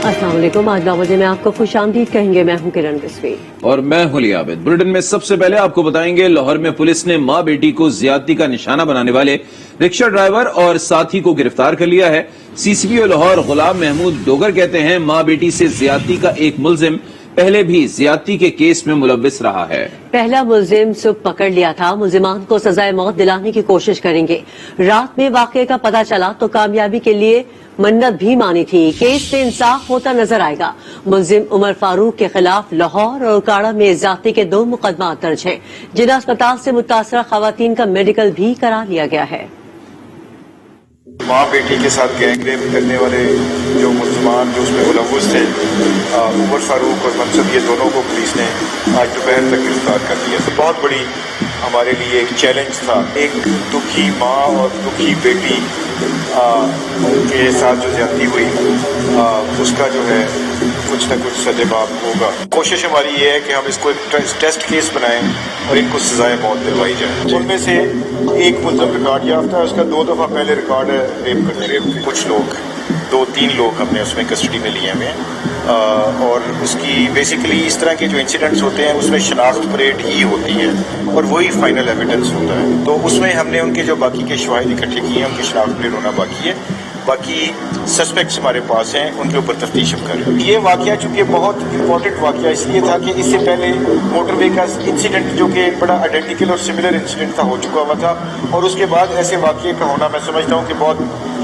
अस्सलाम वालेकुम। आज 9 बजे में आपको खुशामदीद कहेंगे। मैं हूं किरण बिस्वी और मैं हूं अली आबिद। बुलेटिन में सबसे पहले आपको बताएंगे लाहौर में पुलिस ने मां बेटी को ज्यादती का निशाना बनाने वाले रिक्शा ड्राइवर और साथी को गिरफ्तार कर लिया है। सीसीपीओ लाहौर गुलाम महमूद डोगर कहते हैं मां बेटी से ज्यादती का एक मुलजिम पहले भी ज्यादती के केस में मुलव्विस रहा है। पहला मुलजिम सुबह पकड़ लिया था। मुलजिमान को सजाए मौत दिलाने की कोशिश करेंगे। रात में वाकये का पता चला तो कामयाबी के लिए मन्नत भी मानी थी। केस में इंसाफ होता नजर आएगा। मुलजिम उमर फारूक के खिलाफ लाहौर और काड़ा में ज्यादती के 2 मुकदमा दर्ज हैं। जिला अस्पताल से मुतासरा खवातीन का मेडिकल भी करा लिया गया है। माँ बेटी के साथ गैंगरेप करने वाले जो मुसलमान जो उसमें मुलव्वस थे उमर फारूक और मनसब, ये दोनों को पुलिस ने आज दोपहर तक गिरफ्तार कर लिया। तो बहुत बड़ी हमारे लिए एक चैलेंज था। एक दुखी माँ और दुखी बेटी के साथ जो ज्यादती हुई उसका जो है कुछ न कुछ सज़ाएब होगा। कोशिश हमारी ये है कि हम इसको एक टेस्ट केस बनाएं और इनको सजाए मौत दिलवाई जाए। उनमें से एक मुलज़म रिकॉर्ड याफ्ता है, उसका 2 दफ़ा पहले रिकॉर्ड है रेप करने। कुछ लोग 2-3 लोग हमने उसमें कस्टडी में लिए हुए हैं और उसकी बेसिकली इस तरह के जो इंसिडेंट्स होते हैं उसमें शनाख्त परेड ही होती है और वही फाइनल एविडेंस होता है। तो उसमें हमने उनके जो बाकी के शवाहिद इकट्ठे किए हैं, उनकी शनाख्त परेड होना बाकी है। बाकी सस्पेक्ट्स हमारे पास हैं, उनके ऊपर तफ्तीश हम कर रहे हैं। ये वाकया चूंकि बहुत इंपॉर्टेंट वाकया इसलिए था कि इससे पहले मोटरवे का इंसिडेंट जो कि एक बड़ा आइडेंटिकल और सिमिलर इंसिडेंट था हो चुका हुआ था और उसके बाद ऐसे वाकये का होना मैं समझता हूँ कि बहुत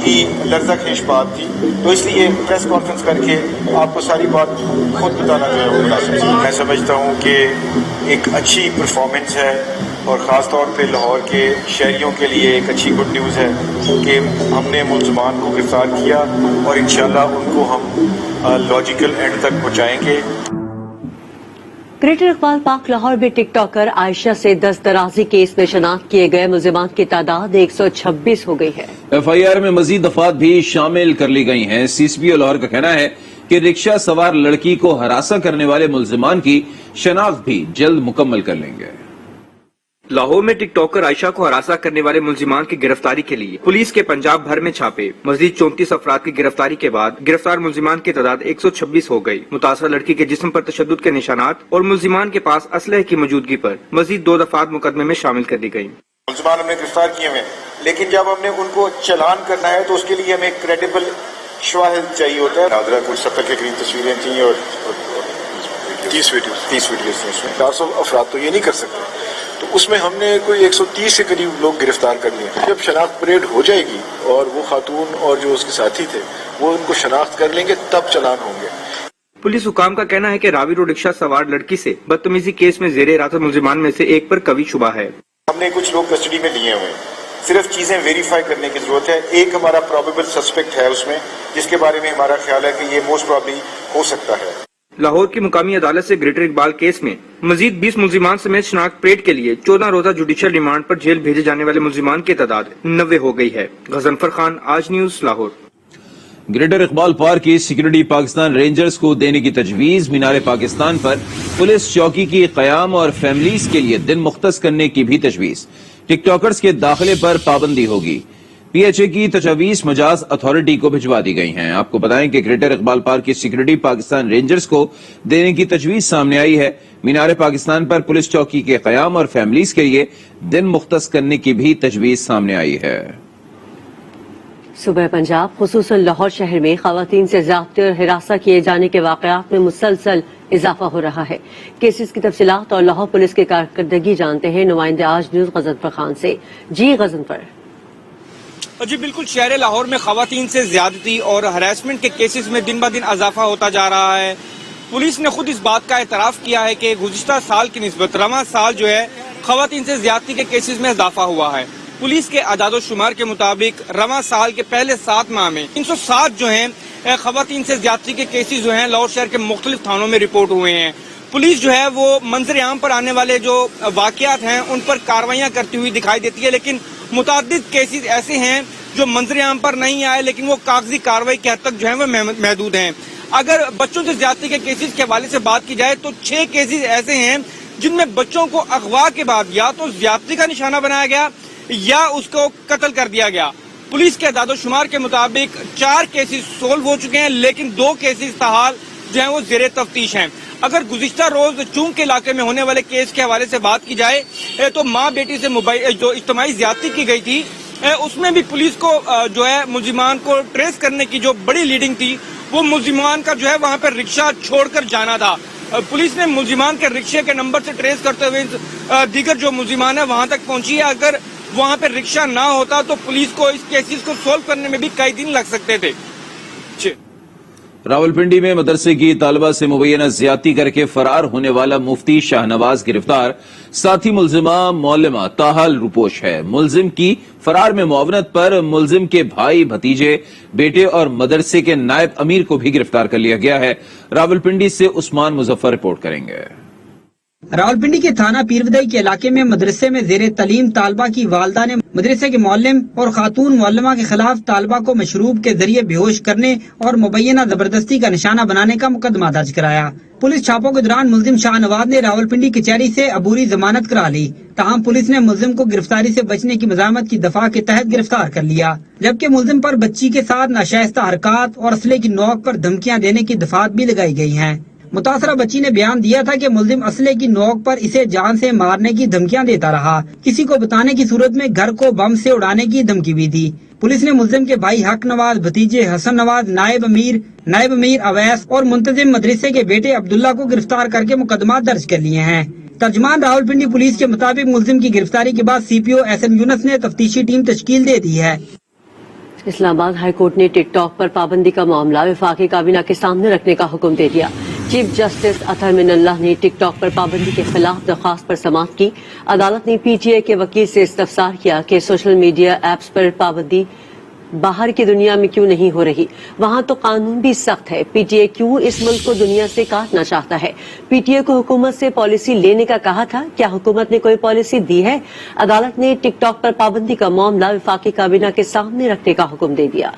ही लर्ज़ाखेज़ बात थी। तो इसलिए प्रेस कॉन्फ्रेंस करके आपको सारी बात खुद बताना जो है वो मुनासिब है। मैं समझता हूँ कि एक अच्छी परफॉर्मेंस है और ख़ास तौर पे लाहौर के शहरियों के लिए एक अच्छी गुड न्यूज़ है कि हमने मुलज़मान को गिरफ्तार किया और इंशाअल्लाह उनको हम लॉजिकल एंड तक पहुँचाएंगे। ग्रेटर इकबाल पार्क लाहौर में टिकटॉकर आयशा से दस्तराजी केस में शनाख्त किए गए मुलजिमान की तादाद 126 हो गई है। FIR में मजीद दफात भी शामिल कर ली गई हैं। सीसीपीओ लाहौर का कहना है कि रिक्शा सवार लड़की को हरासा करने वाले मुलजिमान की शनाख्त भी जल्द मुकम्मल कर लेंगे। लाहौर में टिकटॉकर आयशा को हरासा करने वाले मुलजिमान की गिरफ्तारी के लिए पुलिस के पंजाब भर में छापे। मजीद 34 अफराद की गिरफ्तारी के बाद गिरफ्तार मुलजिमान की तादाद 126 हो गई। मुतासरा लड़की के जिस्म पर तशद्दुद के निशानात और मुलजिमान के पास असलहे की मौजूदगी पर मजीद 2 दफात मुकदमे में शामिल कर दी गयी। मुलजिमान हमने गिरफ्तार किए हुए, लेकिन जब हमने उनको चालान करना है तो उसके लिए हमें क्रेडिबल शवाहिद चाहिए होता है। नादरा कुछ 70 के करीब तस्वीरें थी और 30 वीडियोस थी उसमें। 400 अफराद तो ये नहीं कर सकते, तो उसमें हमने कोई 130 के करीब लोग गिरफ्तार कर लिए। जब शनाख्त परेड हो जाएगी और वो खातून और जो उसके साथी थे वो उनको शनाख्त कर लेंगे तब चालान होंगे। पुलिस हुकाम का कहना है कि रावी रोड रिक्शा सवार लड़की से बदतमीजी केस में जेरे हिरासत मुलजिमान में से एक पर कवी शुबा है। हमने कुछ लोग कस्टडी में लिए हुए, सिर्फ चीजें वेरीफाई करने की जरूरत है। एक हमारा प्रोबेबल सस्पेक्ट है उसमें, जिसके बारे में हमारा ख्याल है कि ये मोस्ट प्रोबेबली हो सकता है। लाहौर की मुकामी अदालत से ग्रेटर इकबाल केस में मजीद 20 मुलजिमान समेत शनाख्त परेड के लिए 14 रोजा जुडिशियल रिमांड पर जेल भेजे जाने वाले मुलजिमान की तादाद 90 हो गई है। गजनफर खान, आज news, Lahore. Greater Iqbal park की सिक्योरिटी पाकिस्तान रेंजर्स को देने की तजवीज। मीनार पाकिस्तान पर पुलिस चौकी की कयाम और फैमिलीज के लिए दिन मुख्तस करने की भी तजवीज। टिकटॉकर्स के दाखिले पर पाबंदी होगी। PHA की तजवीज मजाज अथॉरिटी को भिजवा दी गई हैं। आपको बताएं कि ग्रेटर इकबाल पार्क की सिक्योरिटी पाकिस्तान रेंजर्स को देने की तजवीज सामने आई है। मीनार पाकिस्तान पर पुलिस चौकी के कयाम और फैमिलीज के लिए दिन मुख्तस करने की भी तजवीज सामने आई है। सुबह पंजाब खुसूसन लाहौर शहर में खवातीन से ज़्यादती और हिरासा किए जाने के वाक़यात में मुसलसल इजाफा हो रहा है। केसेस की तफसीलात और लाहौर पुलिस की कारकर्दगी जानते हैं नुमाइंदे आज न्यूज गजनफर खान से। जी गजनफर। जी बिल्कुल, शहर लाहौर में खवातीन से ज्यादती और हरासमेंट के केसेस में दिन ब दिन इजाफा होता जा रहा है। पुलिस ने खुद इस बात का एतराफ़ किया है कि गुज़िश्ता साल की निस्बत रवां साल जो है खवातीन से ज्यादती के केसेस में इजाफा हुआ है। पुलिस के आदाद शुमार के मुताबिक रवां साल के पहले 7 माह में 307 जो है खवातीन से ज्यादती के केसेस जो हैं लाहौर शहर के मुख्तलिफ थानों में रिपोर्ट हुए हैं। पुलिस जो है वो मंजर आम पर आने वाले जो वाक़यात हैं उन पर कार्रवाइयाँ करती हुई दिखाई देती है, लेकिन मुतादिद केसेस ऐसे हैं जो मंजर आम पर नहीं आए लेकिन वो कागजी कार्रवाई के हद तक जो है वो महदूद हैं। अगर बच्चों से ज्यादती के केसेस के हवाले से बात की जाए तो 6 केसेस ऐसे हैं जिनमें बच्चों को अगवा के बाद या तो ज्यादती का निशाना बनाया गया या उसको कत्ल कर दिया गया। पुलिस के दादोशुमार के मुताबिक 4 केसेस सोल्व हो चुके हैं, लेकिन 2 केसेस ताहाल जो है वो ज़ेरे तफ्तीश हैं। अगर गुज़िश्ता रोज चूंक के इलाके में होने वाले केस के हवाले से बात की जाए तो माँ बेटी से जो इज्तिमाई ज़्यादती की गई थी उसमें भी पुलिस को जो है मुल्जिमान को ट्रेस करने की जो बड़ी लीडिंग थी वो मुल्जिमान का जो है वहाँ पर रिक्शा छोड़कर जाना था। पुलिस ने मुल्जिमान के रिक्शे के नंबर से ट्रेस करते हुए दीगर जो मुल्जिमान है वहाँ तक पहुंची है। अगर वहाँ पर रिक्शा ना होता तो पुलिस को इस केसेस को सोल्व करने में भी कई दिन लग सकते थे। रावलपिंडी में मदरसे की तालिबा से मुबैना ज्यादती करके फरार होने वाला मुफ्ती शाहनवाज गिरफ्तार। साथी मुल्जिमा मौलमा ताहाल रुपोश है। मुल्जिम की फरार में मुआवनत पर मुल्जिम के भाई, भतीजे, बेटे और मदरसे के नायब अमीर को भी गिरफ्तार कर लिया गया है। रावलपिंडी से उस्मान मुजफ्फर रिपोर्ट करेंगे। रावलपिंडी के थाना पीरवदई के इलाके में मदरसे में ज़ेरे तलीम तालबा की वालदा ने मदरसे के मौलम और खातून मौलमा के खिलाफ तालबा को मशरूब के जरिए बेहोश करने और मुबैना जबरदस्ती का निशाना बनाने का मुकदमा दर्ज कराया। पुलिस छापों के दौरान मुल्जिम शाहनवाज ने रावलपिंडी कचहरी से अबूरी जमानत करा ली। ताहम पुलिस ने मुल्जिम को गिरफ्तारी से बचने की मज़ामत की दफा के तहत गिरफ्तार कर लिया, जबकि मुल्जिम पर बच्ची के साथ नाशाइस्ता हरकत और असले की नोक पर धमकियां देने की दफात भी लगाई गई हैं। मुतासरा बच्ची ने बयान दिया था कि मुल्जिम असले की नोक पर इसे जान से मारने की धमकियां देता रहा। किसी को बताने की सूरत में घर को बम से उड़ाने की धमकी भी दी। पुलिस ने मुल्जिम के भाई हक नवाज, भतीजे हसन नवाज, नायब अमीर अवैस और मुंतजिम मदरसे के बेटे अब्दुल्ला को गिरफ्तार करके मुकदमा दर्ज कर लिए हैं। तर्जमान रावलपिंडी पुलिस के मुताबिक मुल्जिम की गिरफ्तारी के बाद CPO SM यूनुस ने तफ्तीशी टीम तश्कील दे दी है। इस्लामाबाद हाई कोर्ट ने टिकटॉक पर पाबंदी का मामला वफाकी काबीना के सामने रखने का हुक्म दे दिया। चीफ जस्टिस अतहर मिनल्लाह ने टिकटॉक पर पाबंदी के खिलाफ दरख्वास्त पर समाअत की। अदालत ने PTI के वकील से इस्तफसार किया कि सोशल मीडिया एप्स पर पाबंदी बाहर की दुनिया में क्यों नहीं हो रही, वहाँ तो कानून भी सख्त है। PTI क्यों इस मुल्क को दुनिया से काटना चाहता है। PTI को हुकूमत से पॉलिसी लेने का कहा था, क्या हुकूमत ने कोई पॉलिसी दी है। अदालत ने टिकटॉक पर पाबंदी का मामला वफाकी काबीना के सामने रखने का हुक्म दे दिया।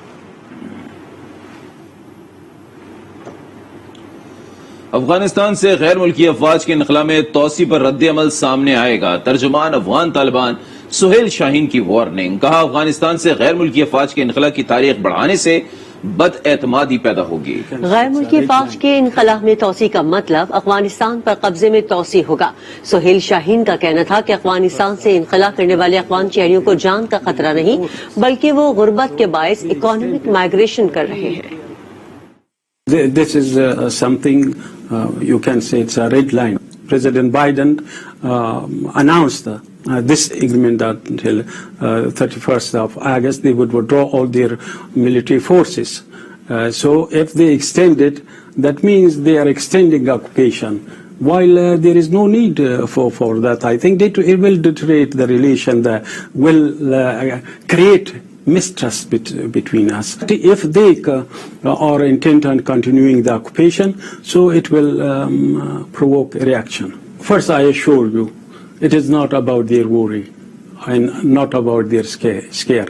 अफगानिस्तान से गैर मुल्की अफवाज के इनखला में तोसी पर रद्द अमल सामने आएगा। तर्जुमान अफगान तालिबान सुहेल शाहीन की वार्निंग। कहा, अफगानिस्तान से गैर मुल्की अफवाज के इनखला की तारीख बढ़ाने से बदएतमादी पैदा होगी। गैर मुल्की अफवाज के इनखला में तोसी का मतलब अफगानिस्तान पर कब्जे में तोसी होगा। सुहेल शाहीन का कहना था कि अफगानिस्तान से इनखला करने वाले अफगान शहरियों को जान का खतरा नहीं, बल्कि वो गुर्बत के बायस इकोनॉमिक माइग्रेशन कर रहे हैं। This is something you can say it's a red line. President Biden announced this agreement that until 31st of August they would withdraw all their military forces. So if they extend it, that means they are extending occupation. While there is no need for that, I think it will deteriorate the relation, that will create mistrust between us. If they are intent on continuing the occupation, so it will provoke a reaction. First, I assure you, it is not about their worry and not about their scare.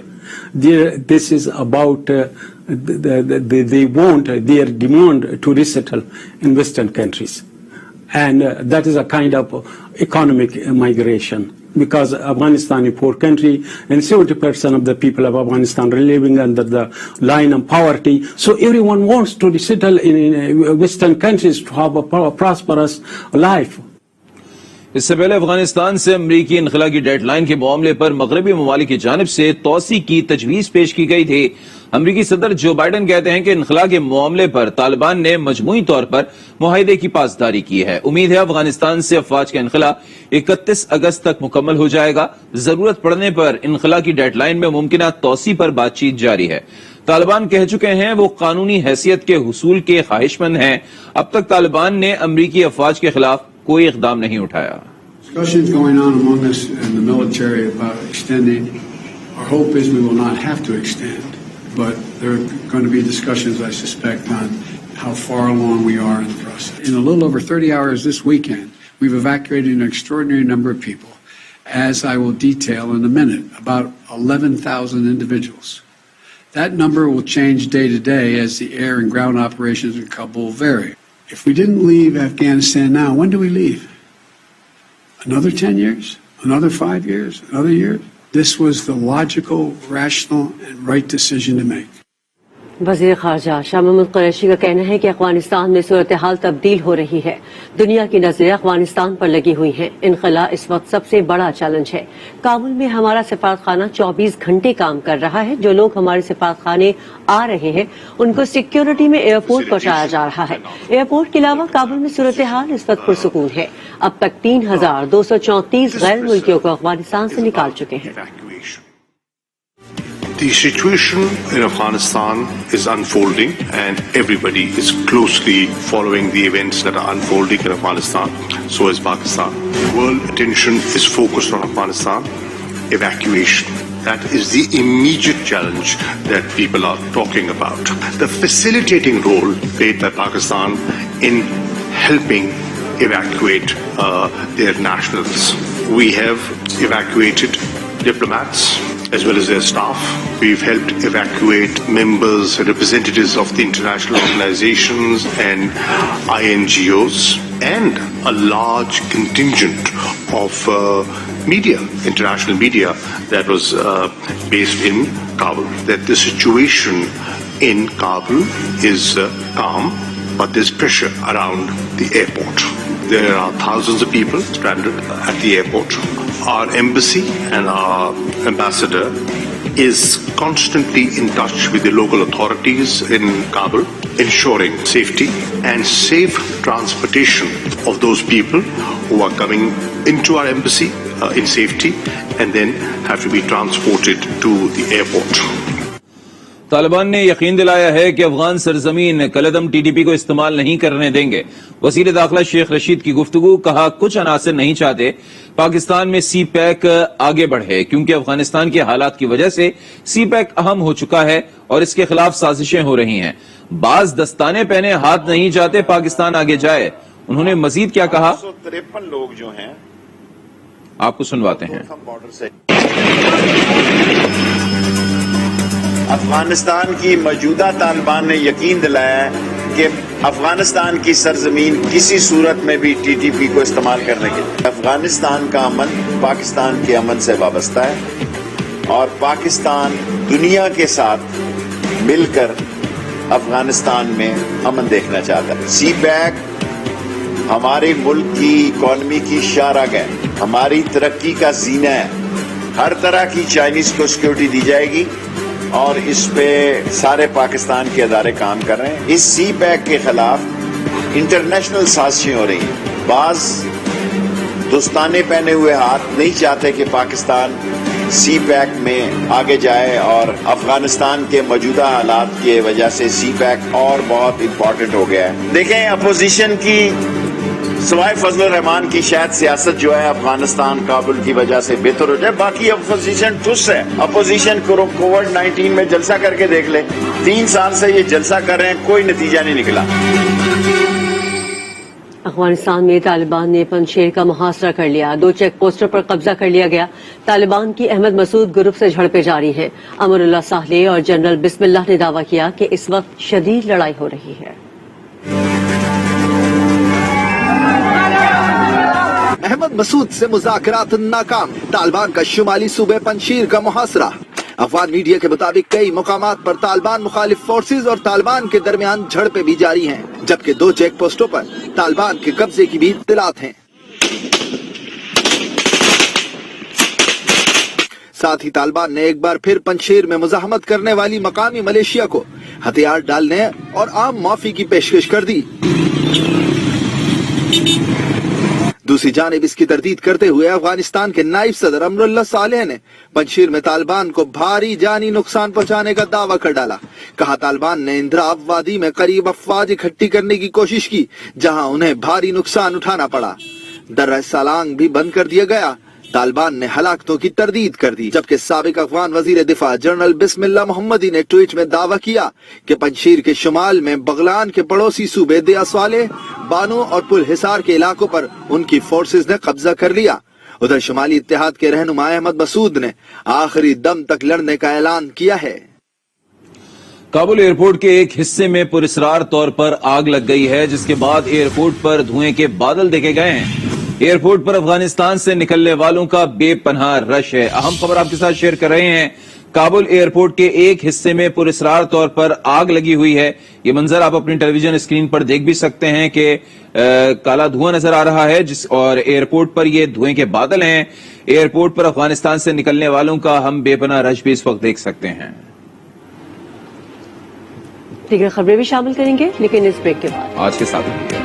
This is about they want their demand to resettle in Western countries. And that is a kind of economic migration. Because Afghanistan is a poor country and 70% of the people of Afghanistan are living under the line of poverty. So everyone wants to settle in Western countries to have a prosperous life. इससे पहले अफगानिस्तान से अमरीकी इनखला की deadline के मामले पर मगरबी ममालिक की जानिब से तोसी की तजवीज पेश की गई थी। अमरीकी सदर जो बाइडन कहते हैं कि इनखला के मामले पर तालिबान ने मजमूई तौर पर मुआहिदे की पासदारी की है। उम्मीद है अफगानिस्तान से अफवाज का इनखला 31 अगस्त तक मुकम्मल हो जाएगा। जरूरत पड़ने पर इनखला की डेडलाइन में मुमकिन तोसी पर बातचीत जारी है। तालिबान कह चुके हैं वो कानूनी हैसियत के हुसूल के ख्वाहिशमंद हैं। अब तक तालिबान ने अमरीकी अफवाज के खिलाफ कोई इक़दाम नहीं उठाया। Discussions going on among us in the military about extending. Our hope is we will not have to extend, but there are going to be discussions, I suspect, on how far along we are in the process. In a little over 30 hours this weekend, we've evacuated an extraordinary number of people, as I will detail in a minute, about 11,000 individuals. That number will change day to day as the air and ground operations in Kabul vary. If we didn't leave Afghanistan now, when do we leave? Another 10 years? Another 5 years? Another year? This was the logical, rational, and right decision to make. वजीर खारजा शाह महमूद कुरैशी का कहना है कि अफगानिस्तान में सूरत हाल तब्दील हो रही है। दुनिया की नजरें अफगानिस्तान पर लगी हुई हैं। इनखला इस वक्त सबसे बड़ा चैलेंज है। काबुल में हमारा सिफारतखाना 24 घंटे काम कर रहा है। जो लोग हमारे सिफारतखाने आ रहे हैं उनको सिक्योरिटी में एयरपोर्ट पहुंचाया जा रहा है। एयरपोर्ट के अलावा काबुल में सूरत हाल इस वक्त पुरसुकून है। अब तक 3,234 गैर मुल्कियों को अफगानिस्तान से निकाल चुके हैं। The situation in Afghanistan is unfolding and everybody is closely following the events that are unfolding in Afghanistan. So is Pakistan. World attention is focused on Afghanistan. Evacuation. That is the immediate challenge that people are talking about. The facilitating role played by Pakistan in helping evacuate their nationals. We have evacuated diplomats as well as their staff. We've helped evacuate members, representatives of the international organizations and INGOs, and a large contingent of media, international media that was based in Kabul. That the situation in Kabul is calm, but there's pressure around the airport. There are thousands of people stranded at the airport. Our embassy and our ambassador is constantly in touch with the local authorities in Kabul, ensuring safety and safe transportation of those people who are coming into our embassy in safety and then have to be transported to the airport. Taliban ने यकीन दिलाया है कि अफगान सरजमीन कलदम TTP को इस्तेमाल नहीं करने देंगे। वजीर दाखिला शेख रशीद की गुफ्तगू, कहा कुछ अनासर नहीं चाहते पाकिस्तान में सी पैक आगे बढ़े क्योंकि अफगानिस्तान के हालात की वजह से सी पैक अहम हो चुका है और इसके खिलाफ साजिशें हो रही हैं। बाज दस्ताने पहने हाथ नहीं चाहते पाकिस्तान आगे जाए। उन्होंने मजीद क्या कहा, 153 लोग जो हैं आपको सुनवाते हैं। अफगानिस्तान की मौजूदा तालिबान ने यकीन दिलाया है कि अफगानिस्तान की सरजमीन किसी सूरत में भी टीटीपी को इस्तेमाल करने के लिए। अफगानिस्तान का अमन पाकिस्तान के अमन से वाबस्ता है और पाकिस्तान दुनिया के साथ मिलकर अफगानिस्तान में अमन देखना चाहता है। सी पैक हमारे मुल्क की इकॉनमी की शाहराग है, हमारी तरक्की का जीना है। हर तरह की चाइनीज को सिक्योरिटी दी जाएगी और इस पे सारे पाकिस्तान के अदारे काम कर रहे हैं। इस सी पैक के खिलाफ इंटरनेशनल साजिशें हो रही हैं। बाज दोस्ताने पहने हुए हाथ नहीं चाहते कि पाकिस्तान सी पैक में आगे जाए और अफगानिस्तान के मौजूदा हालात की वजह से सी पैक और बहुत इम्पोर्टेंट हो गया है। देखें, अपोजिशन की सवाए फजल रहमान की शायद सियासत जो है अफगानिस्तान काबुल की वजह से बेहतर हो जाए, बाकी अपोजिशन ठुस है। अपोजिशन कोविड-19 में जलसा करके देख ले, 3 साल से ये जलसा कर रहे हैं, कोई नतीजा नहीं निकला। अफगानिस्तान में तालिबान ने पंजशेर का मुहासरा कर लिया। 2 चेक पोस्टों पर कब्जा कर लिया गया। तालिबान की अहमद मसूद ग्रुप से झड़पें जारी हैं। अमरुल्लाह सालेह और जनरल बिस्मिल्लाह ने दावा किया कि इस वक्त शदीद लड़ाई हो रही है। अहमद मसूद से मुज़ाकरात नाकाम, तालिबान का शुमाली सूबे पंजशीर का मुहासरा। अफगान मीडिया के मुताबिक कई मुकामात पर तालिबान मुखालिफ फोर्सेज और तालिबान के दरमियान झड़पें भी जारी हैं, जबकि 2 चेक पोस्टों पर तालिबान के कब्जे की भी इत्तलात हैं। साथ ही तालिबान ने एक बार फिर पंजशीर में मुजाहमत करने वाली मकामी मलेशिया को हथियार डालने और आम माफी की पेशकश कर दी। दूसरी जानिब इसकी तरदीद करते हुए अफगानिस्तान के नायब सदर अमरुल्लाह सालेह ने पंजशीर में तालिबान को भारी जानी नुकसान पहुंचाने का दावा कर डाला। कहा तालिबान ने इंद्राब वादी में करीब अफवाज इकट्ठी करने की कोशिश की, जहां उन्हें भारी नुकसान उठाना पड़ा। दर्रा सलांग भी बंद कर दिया गया। तालिबान ने हलाकतों की तरदीद कर दी, जबकि साबिक अफगान वजीर दिफा जनरल बिस्मिल्लाह मोहम्मदी ने ट्वीट में दावा किया कि पंजशीर के शुमाल में बगलान के पड़ोसी सूबे दियासवाले, बानो और पुल हिसार के इलाकों पर उनकी फोर्सेज ने कब्जा कर लिया। उधर शुमाली इत्तेहाद के रहनुमा अहमद मसूद ने आखिरी दम तक लड़ने का ऐलान किया है। काबुल एयरपोर्ट के एक हिस्से में पुरस्रार तौर पर आग लग गई है, जिसके बाद एयरपोर्ट पर धुएं के बादल देखे गए हैं। एयरपोर्ट पर अफगानिस्तान से निकलने वालों का बेपनाह रश है। अहम खबर आपके साथ शेयर कर रहे हैं। काबुल एयरपोर्ट के एक हिस्से में पुरस्रार तौर पर आग लगी हुई है। ये मंजर आप अपनी टेलीविजन स्क्रीन पर देख भी सकते हैं कि काला धुआं नजर आ रहा है और एयरपोर्ट पर ये धुएं के बादल हैं। एयरपोर्ट पर अफगानिस्तान से निकलने वालों का हम बेपनाह रश भी इस वक्त देख सकते हैं। दीगर खबरें भी शामिल करेंगे लेकिन इस ब्रेक के बाद। आज के साथ